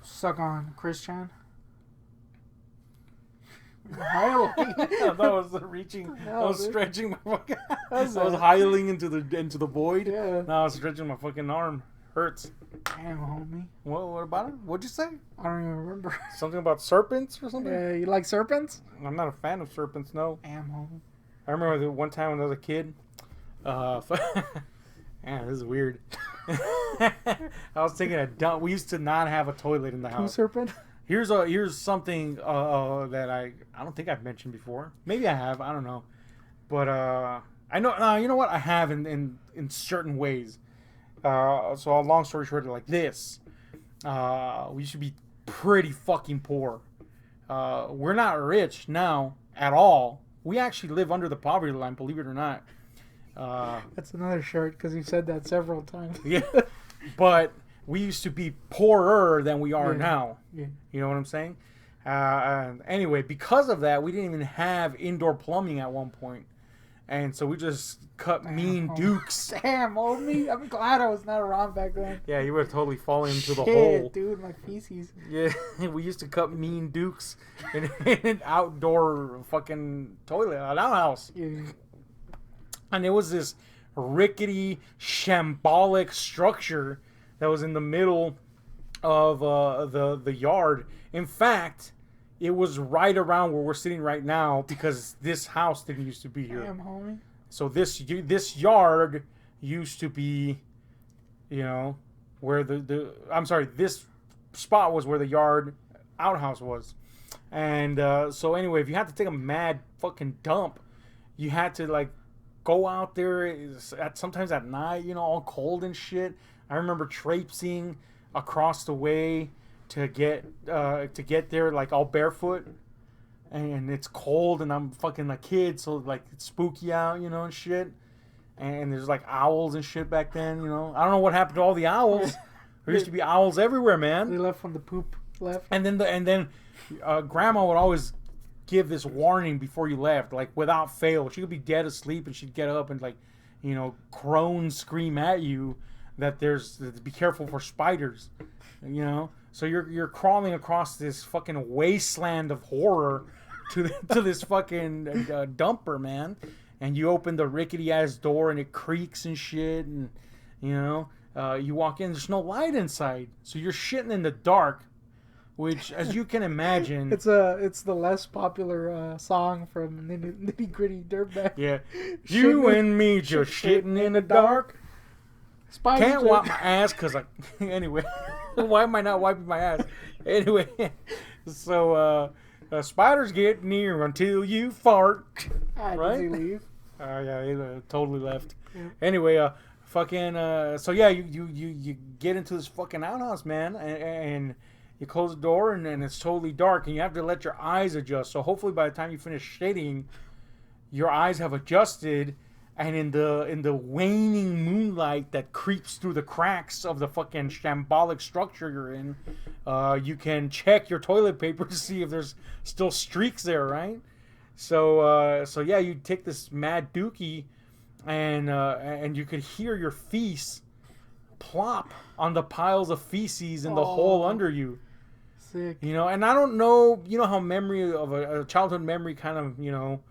Suck on Christian. That was reaching. No, I was dude. stretching my fucking. I That's was it. hiling into the void. Yeah. Now I was stretching my fucking arm. Hurts. Damn, homie. What about it? What'd you say? I don't even remember. Something about serpents or something? Yeah, you like serpents? I'm not a fan of serpents. No. Damn, homie. I remember the one time when I was a kid. Man, this is weird. I was taking a dump. We used to not have a toilet in the Poo house. serpent? Here's something that I don't think I've mentioned before. Maybe I have. I don't know. But I know. You know what? I have in certain ways. So long story short, like this. We used to be pretty fucking poor. We're not rich now at all. We actually live under the poverty line, believe it or not. That's another shirt because you said that several times. Yeah, but we used to be poorer than we are Yeah. now. Yeah. You know what I'm saying? Anyway, because of that, we didn't even have indoor plumbing at one point. And so we just cut mean dukes. Damn, homie. I'm glad I was not around back then. Yeah, you would have totally fallen into the Shit, hole. dude, my feces. Yeah, we used to cut mean dukes in an outdoor fucking toilet, an outhouse. Yeah. And it was this rickety, shambolic structure that was in the middle of the yard. In fact, it was right around where we're sitting right now because this house didn't used to be here. Damn, homie. So this yard used to be, you know, where this spot was where the yard outhouse was. And so anyway, if you had to take a mad fucking dump, you had to like go out there sometimes at night, you know, all cold and shit. I remember traipsing across the way to get there like all barefoot, and it's cold and I'm fucking a kid, so like it's spooky out, you know, and shit. And there's like owls and shit back then, you know. I don't know what happened to all the owls. There used to be owls everywhere, man. They left when the poop left. And then grandma would always give this warning before you left, like without fail. She could be dead asleep and she'd get up and like, you know, groan, scream at you that be careful for spiders, you know. So you're crawling across this fucking wasteland of horror to this fucking dumper, man. And you open the rickety ass door and it creaks and shit, and you know, you walk in, there's no light inside, so you're shitting in the dark. Which, as you can imagine, It's the less popular song from Nitty Gritty Dirtbag. yeah, you and me just shitting in the dark. Spiders Can't wipe my ass because anyway, why am I not wiping my ass? Anyway, so spiders get near until you fart. Right? Did he leave? Yeah, he totally left. Yeah. Anyway, so yeah, you get into this fucking outhouse, man, and you close the door and it's totally dark and you have to let your eyes adjust. So hopefully by the time you finish shitting, your eyes have adjusted, and in the waning moonlight that creeps through the cracks of the fucking shambolic structure you're in, you can check your toilet paper to see if there's still streaks there, right? So yeah, you take this mad dookie, and you could hear your feces plop on the piles of feces in the hole under you. Sick. You know, and I don't know, you know how memory of a childhood memory kind of, you know,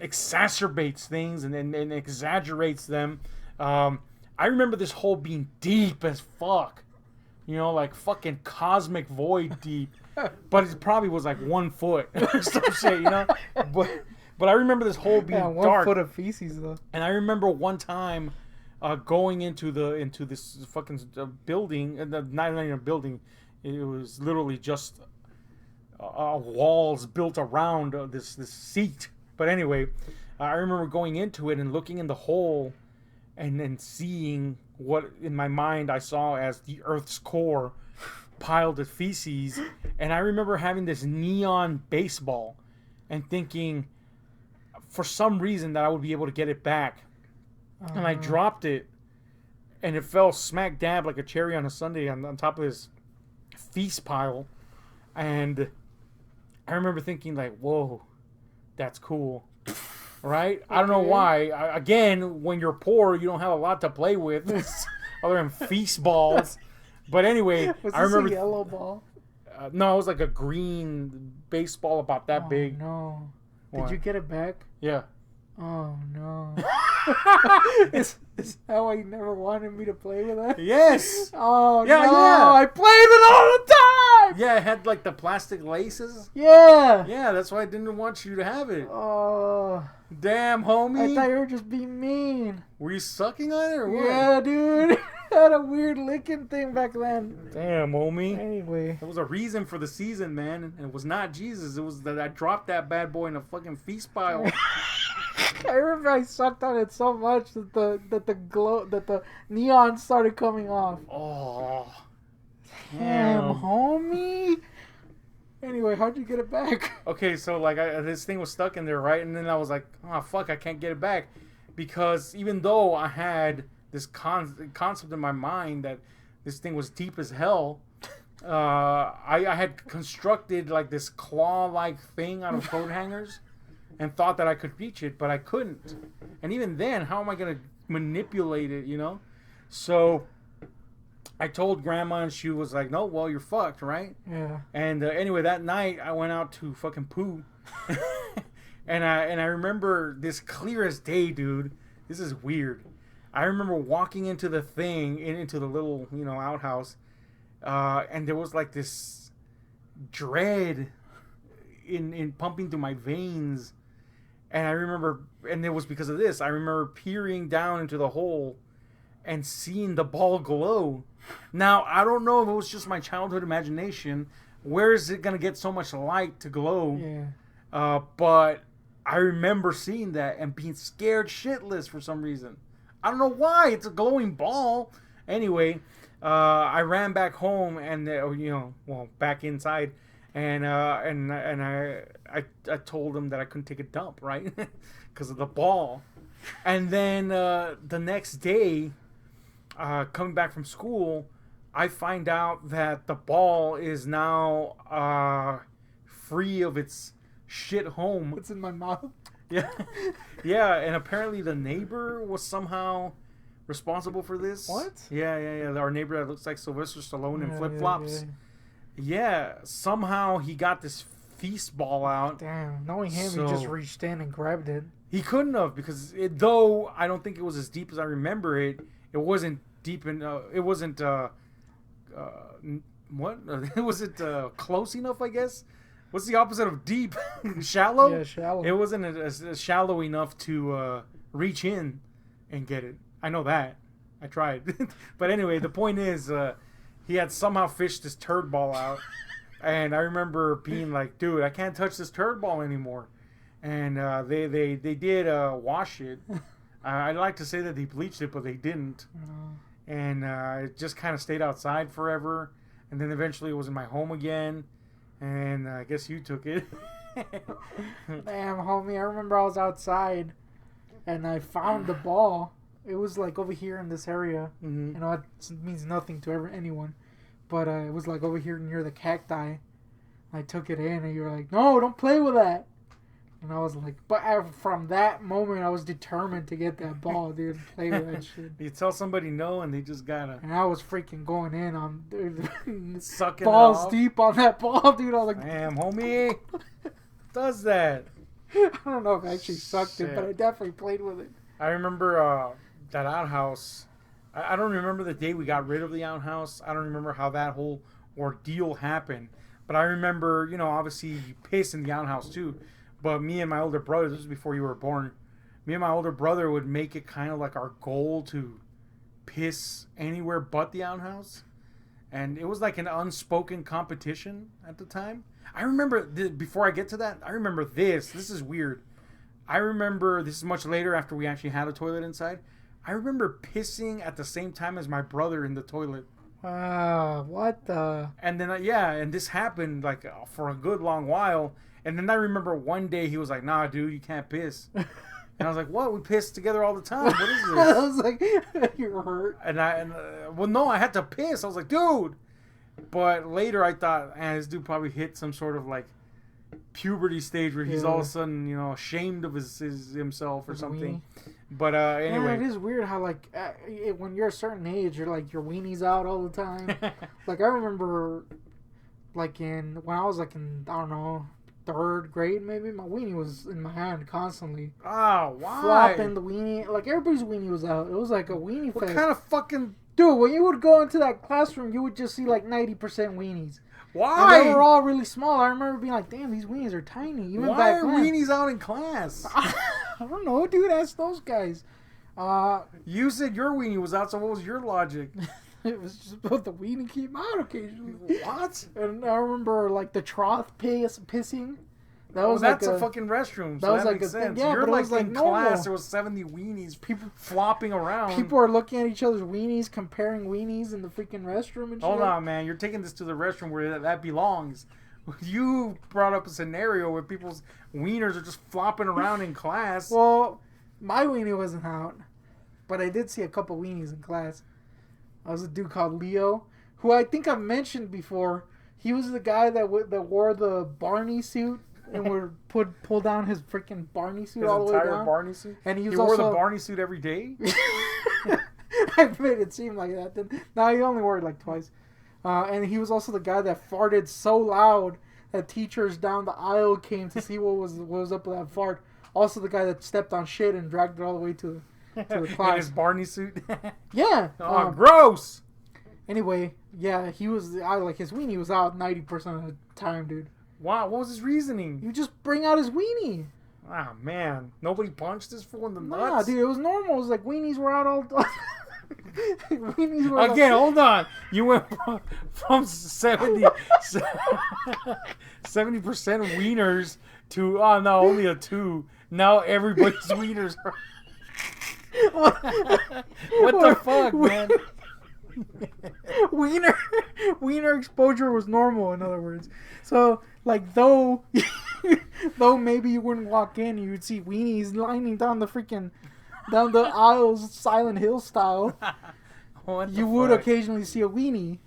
exacerbates things and exaggerates them. I remember this hole being deep as fuck. You know, like fucking cosmic void deep. But it probably was like 1 foot or some shit, you know? But I remember this hole being Yeah, 1 dark. foot of feces though. And I remember one time going into this fucking building, not even a building, it was literally just walls built around this seat. But anyway, I remember going into it and looking in the hole and then seeing what in my mind I saw as the Earth's core piled with feces. And I remember having this neon baseball and thinking for some reason that I would be able to get it back. And I dropped it, and it fell smack dab like a cherry on a sundae on top of this feast pile. And I remember thinking, like, whoa, that's cool. Right? I don't know why. Again, when you're poor, you don't have a lot to play with. other than feast balls. But anyway, Was I this remember. a yellow ball? No, it was like a green baseball about that big. No. What? Did you get it back? Yeah. Oh no. is how I never wanted me to play with that? Yes. Oh Yeah, no! yeah. I played with it all the time. Yeah, it had like the plastic laces. Yeah. Yeah, that's why I didn't want you to have it. Oh. Damn, homie. I thought you were just being mean. Were you sucking on it or what? Yeah, dude. I had a weird licking thing back then. Damn, homie. Anyway. There was a reason for the season, man, and it was not Jesus. It was that I dropped that bad boy in a fucking feast pile. I remember I sucked on it so much that the neon started coming off. Oh. Damn, homie. Anyway, how'd you get it back? Okay, so like this thing was stuck in there, right? And then I was like, oh fuck, I can't get it back, because even though I had this concept in my mind that this thing was deep as hell, I had constructed like this claw-like thing out of coat hangers, and thought that I could reach it, but I couldn't. And even then, how am I gonna manipulate it? You know, so. I told Grandma, and she was like, "No, well, you're fucked, right?" Yeah. And anyway, that night I went out to fucking poo, and I remember this clear as day, dude. This is weird. I remember walking into the thing, into the little outhouse, and there was like this dread in pumping through my veins, and I remember, and it was because of this. I remember peering down into the hole and seeing the ball glow. Now, I don't know if it was just my childhood imagination. Where is it going to get so much light to glow? Yeah. But I remember seeing that and being scared shitless for some reason. I don't know why. It's a glowing ball. Anyway, I ran back home and, back inside. And I told him that I couldn't take a dump, right? Because of the ball. And then the next day, coming back from school, I find out that the ball is now free of its shit home. It's in my mouth. Yeah, yeah, and apparently the neighbor was somehow responsible for this. What? Yeah. Our neighbor that looks like Sylvester Stallone in flip flops. Yeah. Somehow he got this feast ball out. Damn, knowing him, he just reached in and grabbed it. He couldn't have, because though I don't think it was as deep as I remember it, it wasn't deep in. It wasn't. What? It wasn't close enough, I guess. What's the opposite of deep? Shallow? Yeah, shallow. It wasn't as shallow enough to reach in and get it. I know that. I tried. But anyway, the point is, he had somehow fished this turd ball out. And I remember being like, dude, I can't touch this turd ball anymore. And they did wash it. I'd like to say that they bleached it, but they didn't. And it just kind of stayed outside forever. And then eventually it was in my home again. And I guess you took it. Damn, homie. I remember I was outside and I found the ball. It was like over here in this area. Mm-hmm. You know, it means nothing to anyone. But it was like over here near the cacti. I took it in and you were like, no, don't play with that. And I was like, but from that moment, I was determined to get that ball, dude, and play with that shit. You tell somebody no, and they just gotta. And I was freaking going in on, dude, sucking balls it off. Deep on that ball, dude. I was like, damn, homie, does that? I don't know if I actually sucked Shit. it, but I definitely played with it. I remember that outhouse. I don't remember the day we got rid of the outhouse. I don't remember how that whole ordeal happened. But I remember, obviously you piss in the outhouse too. But me and my older brother, this was before you were born, me and my older brother would make it kind of like our goal to piss anywhere but the outhouse. And it was like an unspoken competition at the time. I remember, before I get to that, I remember this. This is weird. I remember, this is much later after we actually had a toilet inside. I remember pissing at the same time as my brother in the toilet. Wow, what the? And then, and this happened like for a good long while. And then I remember one day he was like, nah, dude, you can't piss. And I was like, what? We piss together all the time. What is this? I was like, you're hurt. Well, no, I had to piss. I was like, dude. But later I thought, this dude probably hit some sort of like puberty stage where he's all of a sudden, ashamed of himself or something. But Yeah, anyway. it is weird how like when you're a certain age, you're like your weenie's out all the time. Like I remember, like when I was like in I don't know 3rd grade maybe, my weenie was in my hand constantly. Oh, why? Flopping the weenie, like everybody's weenie was out. It was like a weenie What fest. kind of fucking... Dude, when you would go into that classroom, you would just see like 90% weenies. Why? And they were all really small. I remember being like, damn, these weenies are tiny. Even Why back are then. weenies out in class? I don't know, dude. Ask those guys. You said your weenie was out, so what was your logic? It was just about the weenie came out occasionally. What? And I remember like the trough pissing. That Oh, was that's like a fucking restroom, that so was that like makes a thing. sense. Yeah, You're but it like was like in normal. class, there was 70 weenies flopping around. People are looking at each other's weenies, comparing weenies in the freaking restroom and shit. Hold on, man. You're taking this to the restroom where that belongs. You brought up a scenario where people's wieners are just flopping around in class. Well, my weenie wasn't out, but I did see a couple weenies in class. I was a dude called Leo, who I think I've mentioned before. He was the guy that wore the Barney suit and would pull down his freaking Barney suit His all the way entire down. Barney suit? And he He was wore also the Barney suit every day? I made it seem like that. Then no, he only wore it like twice. And he was also the guy that farted so loud that teachers down the aisle came to see what was up with that fart. Also, the guy that stepped on shit and dragged it all the way to the class. In his Barney suit? Yeah. Oh, gross! Anyway, yeah, he was. Like his weenie was out 90% of the time, dude. Wow, what was his reasoning? You just bring out his weenie. Ah, man. Nobody punched this fool in the Nah, nuts? dude, it was normal. It was like weenies were out all. Weenies were Again, hold on. You went from 70% wieners to, oh no, only a 2. Now everybody's wieners are... What the fuck, man? Wiener exposure was normal, in other words. So, like, though maybe you wouldn't walk in, you would see weenies lining down the aisles, Silent Hill style. You would occasionally see a weenie.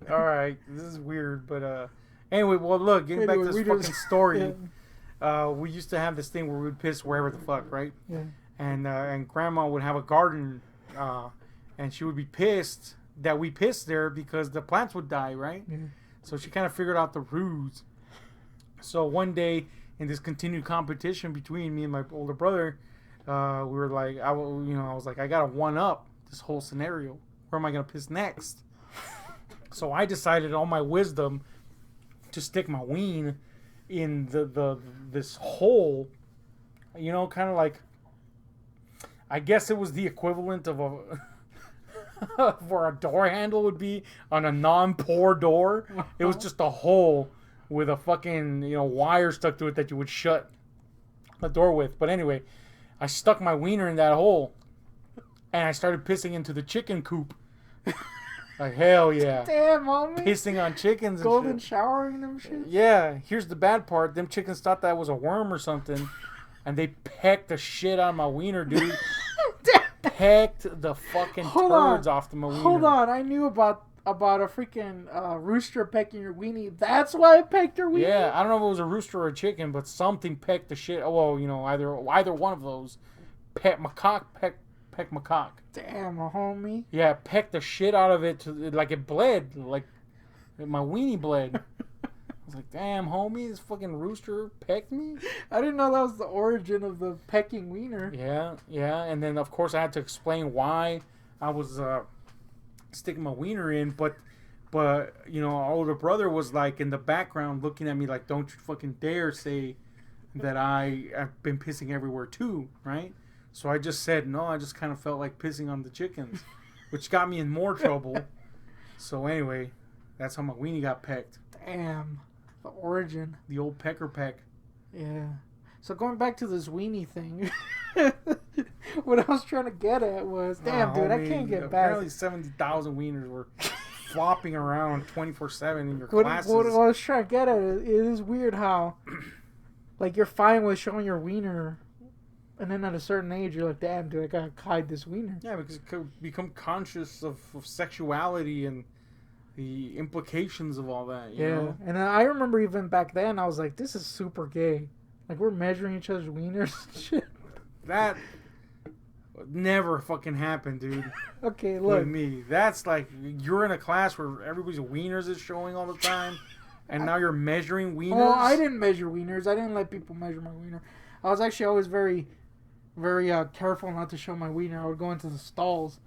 All right, this is weird, but anyway, well, look, getting back to this fucking story. Yeah. We used to have this thing where we would piss wherever the fuck, right? Yeah. And Grandma would have a garden, and she would be pissed that we pissed there because the plants would die, right? Yeah. So she kind of figured out the ruse. So one day in this continued competition between me and my older brother, we were like, I was like, I gotta one up this whole scenario. Where am I gonna piss next? So I decided, all my wisdom, to stick my ween in this hole. You know, kind of like, I guess it was the equivalent of a where a door handle would be on a non-pour door. It was just a hole with a fucking wire stuck to it that you would shut the door with. But anyway, I stuck my wiener in that hole, and I started pissing into the chicken coop. Like, hell yeah. Damn, homie. Pissing on chickens and Golden shit. showering them shit. Yeah, here's the bad part. Them chickens thought that was a worm or something, and they pecked the shit out of my wiener, dude. Pecked the fucking turds off the my wiener. Hold on, I knew about a freaking rooster pecking your weenie. That's why it pecked your weenie? Yeah, I don't know if it was a rooster or a chicken, but something pecked the shit. Well, either one of those. Peck my cock. Damn, a homie. Yeah, pecked the shit out of it like it bled. Like my weenie bled. I was like, damn, homie, this fucking rooster pecked me? I didn't know that was the origin of the pecking wiener. Yeah. And then, of course, I had to explain why I was sticking my wiener in. But our older brother was, like, in the background looking at me like, don't you fucking dare say that I've been pissing everywhere, too, right? So I just said, no, I just kind of felt like pissing on the chickens, which got me in more trouble. So anyway, that's how my weenie got pecked. Damn. The origin. The old pecker peck. Yeah. So going back to this weenie thing, what I was trying to get at was, damn, dude, I can't get back. Apparently 70,000 wieners were flopping around 24/7 in your classes. What I was trying to get at is, it is weird how, like, you're fine with showing your wiener, and then at a certain age, you're like, damn, dude, I gotta hide this wiener. Yeah, because you could become conscious of sexuality and the implications of all that, you know? And I remember even back then, I was like, this is super gay. Like, we're measuring each other's wieners and shit. That, Never fucking happened, dude. Okay, With look. me. That's like, you're in a class where everybody's wieners is showing all the time, and now you're measuring wieners? Oh, I didn't measure wieners. I didn't let people measure my wiener. I was actually always very, very careful not to show my wiener. I would go into the stalls.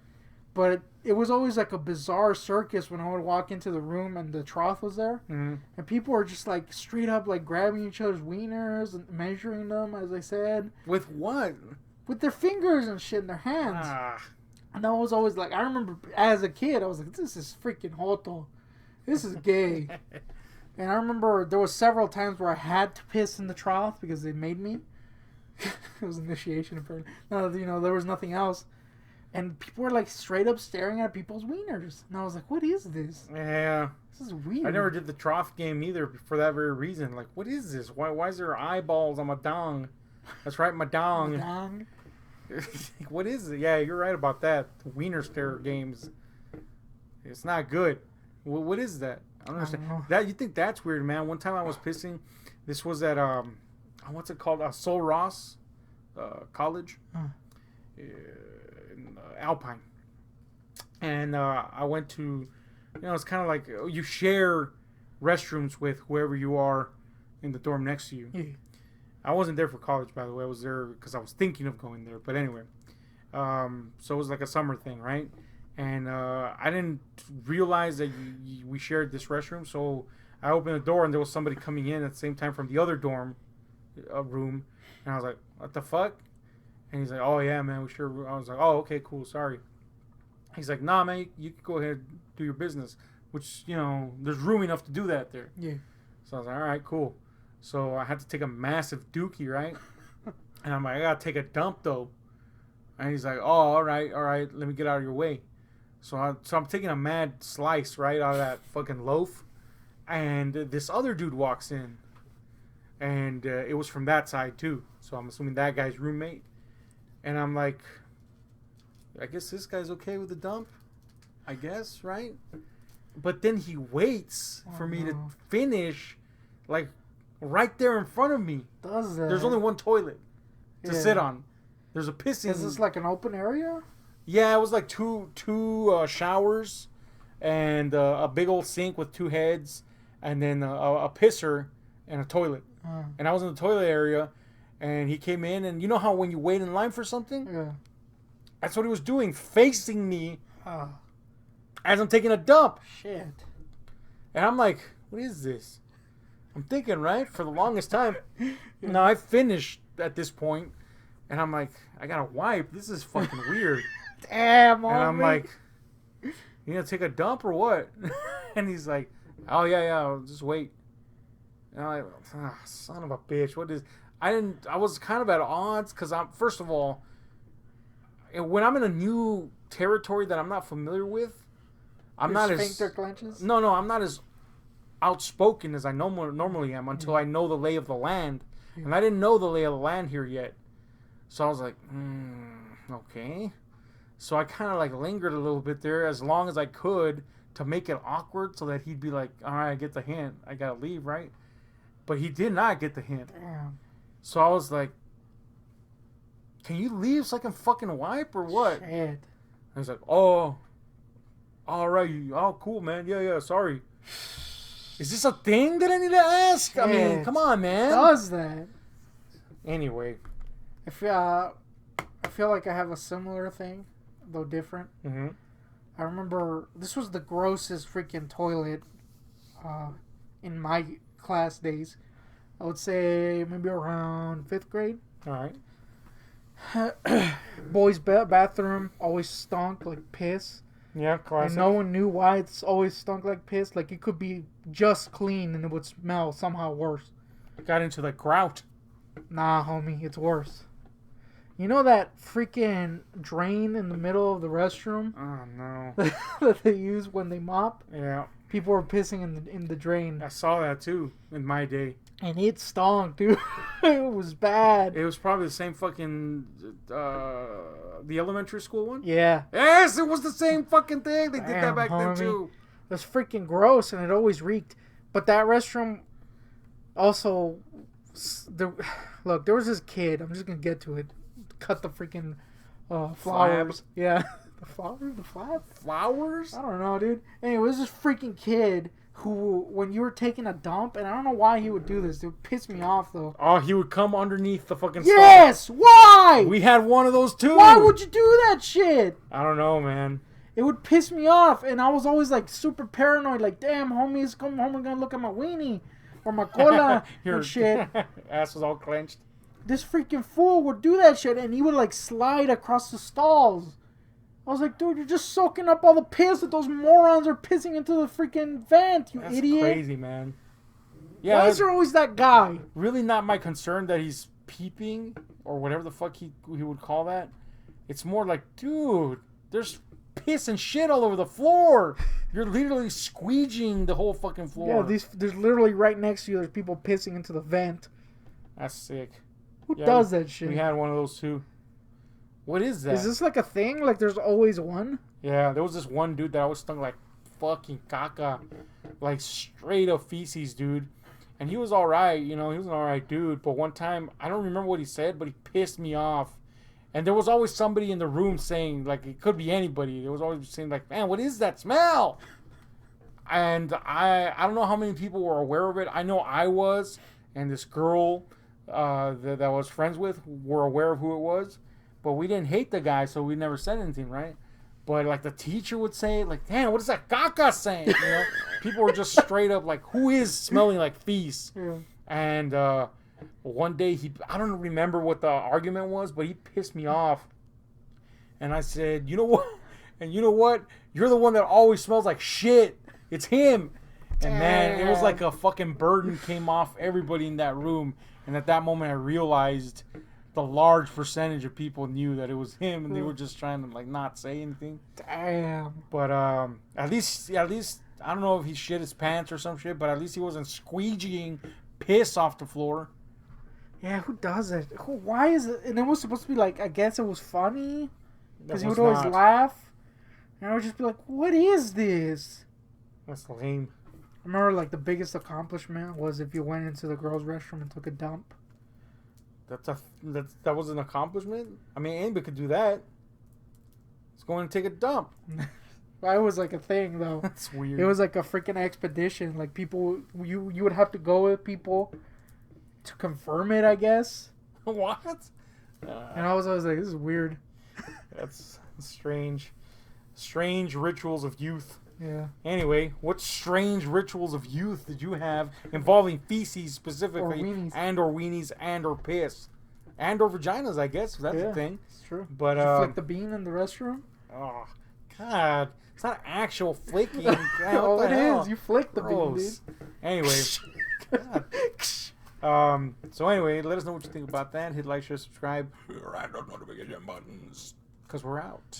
But it was always like a bizarre circus when I would walk into the room and the trough was there. Mm-hmm. And people were just like straight up like grabbing each other's wieners and measuring them, as I said. With what? With their fingers and shit in their hands. Ah. And I was always like, I remember as a kid, I was like, this is freaking hoto. This is gay. And I remember there was several times where I had to piss in the trough because they made me. It was initiation apparently. No, there was nothing else. And people were like straight up staring at people's wieners. And I was like, what is this? Yeah. This is weird. I never did the trough game either for that very reason. Like, what is this? Why is there eyeballs on my dong? That's right, my dong. Dong. What is it? Yeah, you're right about that. The wiener stare games. It's not good. What is that? I don't understand. know. That you think that's weird, man? One time I was pissing. This was at what's it called? Sol Ross College. In Alpine, and I went to, it's kind of like you share restrooms with whoever you are in the dorm next to you. Yeah. I wasn't there for college, by the way. I was there because I was thinking of going there. But anyway, so it was like a summer thing, right? And I didn't realize that we shared this restroom, so I opened the door and there was somebody coming in at the same time from the other dorm room, and I was like, "What the fuck?" And he's like, "Oh yeah, man, we sure." I was like, "Oh, okay, cool, sorry." He's like, "Nah, man, you can go ahead and do your business," which there's room enough to do that there. Yeah. So I was like, "All right, cool." So I had to take a massive dookie, right? And I'm like, "I gotta take a dump though." And he's like, "Oh, all right, let me get out of your way." So I'm taking a mad slice right out of that fucking loaf, and this other dude walks in, and it was from that side too. So I'm assuming that guy's roommate. And I'm like, I guess this guy's okay with the dump. I guess, right? But then he waits for me to finish, like, right there in front of me. Does that? There's only one toilet to sit on. There's a pissing. Is this like an open area? Yeah, it was like two showers and a big old sink with two heads, and then a pisser and a toilet. And I was in the toilet area. And he came in, and you know how when you wait in line for something? Yeah. That's what he was doing, facing me as I'm taking a dump. Shit. And I'm like, what is this? I'm thinking, right? For the longest time. Now, I finished at this point, and I'm like, I gotta wipe. This is fucking weird. Damn, And I'm like, you gonna take a dump or what? And he's like, oh, yeah, I'll just wait. And I'm like, son of a bitch, what is... I was kind of at odds because first of all, when I'm in a new territory that I'm not familiar with, I'm not as sphincter clenches? No, I'm not as outspoken as I normally am until I know the lay of the land, and I didn't know the lay of the land here yet, so I was like, okay. So I kind of like lingered a little bit there as long as I could to make it awkward, so that he'd be like, all right, I get the hint, I gotta leave, right? But he did not get the hint. Damn. So I was like, can you leave so I can fucking wipe or what? Shit. And he's like, oh, all right. Oh, cool, man. Yeah, sorry. Is this a thing that I need to ask? Shit. I mean, come on, man. Does that? Anyway. I feel like I have a similar thing, though different. Mm-hmm. I remember this was the grossest freaking toilet in my class days. I would say maybe around 5th grade. All right. Boys' bathroom always stunk like piss. Yeah, classic. And no one knew why it's always stunk like piss. Like, it could be just clean and it would smell somehow worse. Got into the grout. Nah, homie, it's worse. You know that freaking drain in the middle of the restroom? Oh, no. that they use when they mop? Yeah. People were pissing in the drain. I saw that, too, in my day. And it stunk, dude. It was bad. It was probably the same fucking, the elementary school one? Yeah. Yes, it was the same fucking thing. They did that back homie. then, too. It was freaking gross, and it always reeked. But that restroom also... Look, there was this kid. I'm just going to get to it. Cut the freaking flowers. Yeah. The flowers? The flap? Flowers? I don't know, dude. Anyway, it was this freaking kid who, when you were taking a dump, and I don't know why he would do this. It would piss me off, though. Oh, he would come underneath the fucking Yes! stall. Why? We had one of those too. Why would you do that shit? I don't know, man. It would piss me off, and I was always like super paranoid. Like, damn, homies, come home and gonna look at my weenie or my cola and shit. Ass was all clenched. This freaking fool would do that shit, and he would like slide across the stalls. I was like, dude, you're just soaking up all the piss that those morons are pissing into the freaking vent, you idiot. That's crazy, man. Yeah. Why is there always that guy? Really not my concern that he's peeping or whatever the fuck he would call that. It's more like, dude, there's piss and shit all over the floor. You're literally squeegeeing the whole fucking floor. Yeah, there's literally right next to you, there's people pissing into the vent. That's sick. Who does that shit? We had one of those too. What is that? Is this like a thing? Like there's always one? Yeah, there was this one dude that always stunk like fucking caca. Like straight up feces, dude. And he was alright, you know, he was an alright dude. But one time, I don't remember what he said, but he pissed me off. And there was always somebody in the room saying, like, it could be anybody. There was always saying, like, man, what is that smell? And I don't know how many people were aware of it. I know I was, and this girl that I was friends with were aware of who it was. But we didn't hate the guy, so we never said anything, right? But, like, the teacher would say, like, damn, what is that caca saying? You know? People were just straight up like, who is smelling like feces? Yeah. And one day, I don't remember what the argument was, but he pissed me off. And I said, you know what? And you know what? You're the one that always smells like shit. It's him. And, man, it was like a fucking burden came off everybody in that room. And at that moment, I realized the large percentage of people knew that it was him, and they were just trying to like not say anything. Damn. But at least I don't know if he shit his pants or some shit, but at least he wasn't squeegeeing piss off the floor. Yeah, who does it? Why is it? And it was supposed to be like, I guess it was funny because he would always laugh, and I would just be like, what is this? That's lame. I remember like the biggest accomplishment was if you went into the girls' restroom and took a dump. That was an accomplishment? I mean, anybody could do that. Let's go and take a dump. That was like a thing, though. That's weird. It was like a freaking expedition. Like people, you would have to go with people to confirm it, I guess. What? And I was always like, this is weird. That's strange. Strange rituals of youth. Yeah. Anyway, what strange rituals of youth did you have involving feces specifically, or weenies, and or piss, and or vaginas? I guess that's the thing. It's true. But did you flick the bean in the restroom? Oh God, it's not actual flicking. Oh, it is. You flick the bean, dude. Anyway. So anyway, let us know what you think about that. Hit like, share, subscribe, and those notification buttons. Because we're out.